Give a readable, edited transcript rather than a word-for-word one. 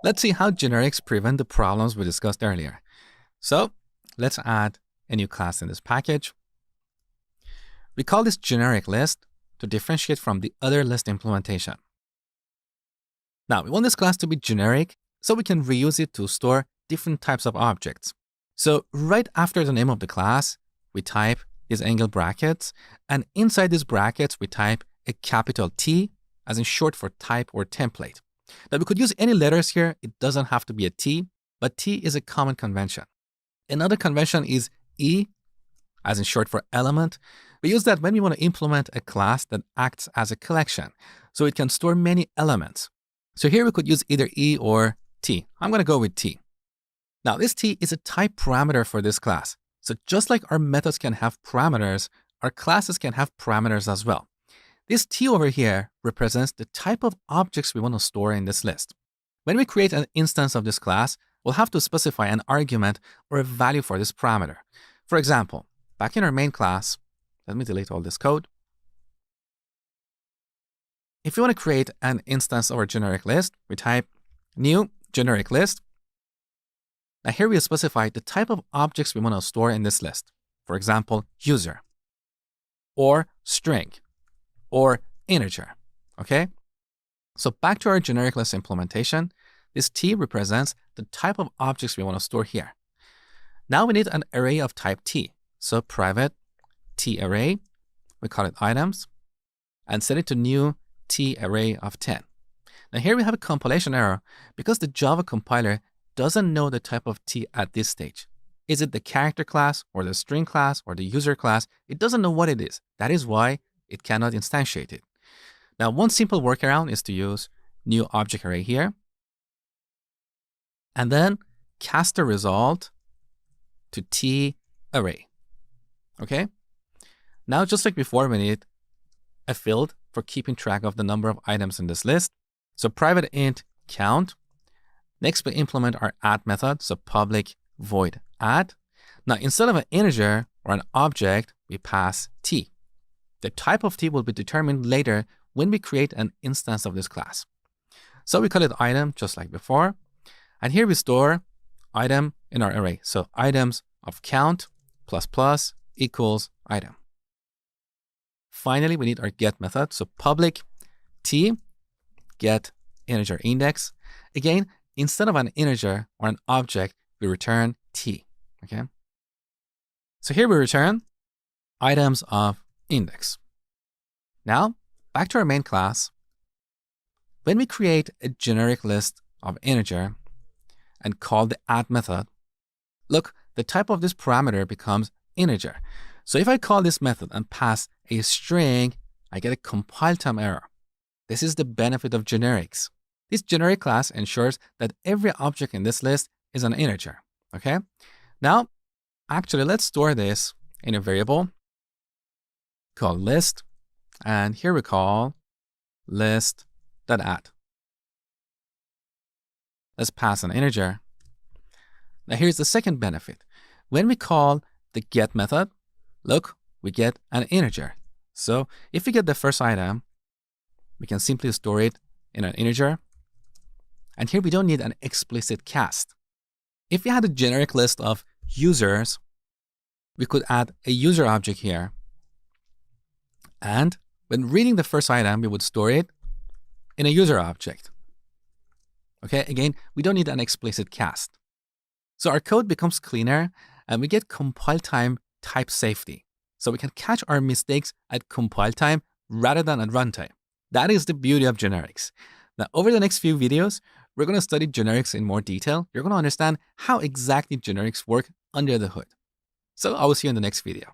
Let's see how generics prevent the problems we discussed earlier. So let's add a new class in this package. We call this generic list to differentiate from the other list implementation. Now, we want this class to be generic so we can reuse it to store different types of objects. So right after the name of the class, we type these angle brackets, and inside these brackets, we type a capital T, as in short for type or template. Now, we could use any letters here. It doesn't have to be a T, but T is a common convention. Another convention is E, as in short for element. We use that when we want to implement a class that acts as a collection, so it can store many elements. So here we could use either E or T. I'm going to go with T. Now, this T is a type parameter for this class. So just like our methods can have parameters, our classes can have parameters as well. This T over here represents the type of objects we want to store in this list. When we create an instance of this class, we'll have to specify an argument or a value for this parameter. For example, back in our main class, let me delete all this code. If you want to create an instance of our generic list, we type new generic list. Now here we specify the type of objects we want to store in this list. For example, user, or string, or integer, okay? So back to our generic list implementation, this T represents the type of objects we want to store here. Now we need an array of type T. So private T array, we call it items, and set it to new T array of 10. Now here we have a compilation error because the Java compiler doesn't know the type of T at this stage. Is it the character class or the string class or the user class? It doesn't know what it is. That is why it cannot instantiate it. Now, one simple workaround is to use new object array here, and then cast the result to T array. Okay? Now, just like before, we need a field for keeping track of the number of items in this list. So private int count. Next, we implement our add method. So public void add. Now, instead of an integer or an object, we pass T. The type of T will be determined later when we create an instance of this class. So we call it item, just like before. And here we store item in our array. So items of count plus equals item. Finally, we need our get method. So public T get integer index. Again, instead of an integer or an object, we return T, okay? So here we return items of index. Now, back to our main class. When we create a generic list of integer and call the add method, look, the type of this parameter becomes integer. So if I call this method and pass a string, I get a compile time error. This is the benefit of generics. This generic class ensures that every object in this list is an integer, okay? Now, actually, let's store this in a variable called list, and here we call list.add. Let's pass an integer. Now, here's the second benefit. When we call the get method, look, we get an integer. So if we get the first item, we can simply store it in an integer. And here we don't need an explicit cast. If we had a generic list of users, we could add a user object here. And when reading the first item, we would store it in a user object. Okay, again, we don't need an explicit cast. So our code becomes cleaner and we get compile time type safety. So we can catch our mistakes at compile time rather than at runtime. That is the beauty of generics. Now, over the next few videos, we're going to study generics in more detail. You're going to understand how exactly generics work under the hood. So I will see you in the next video.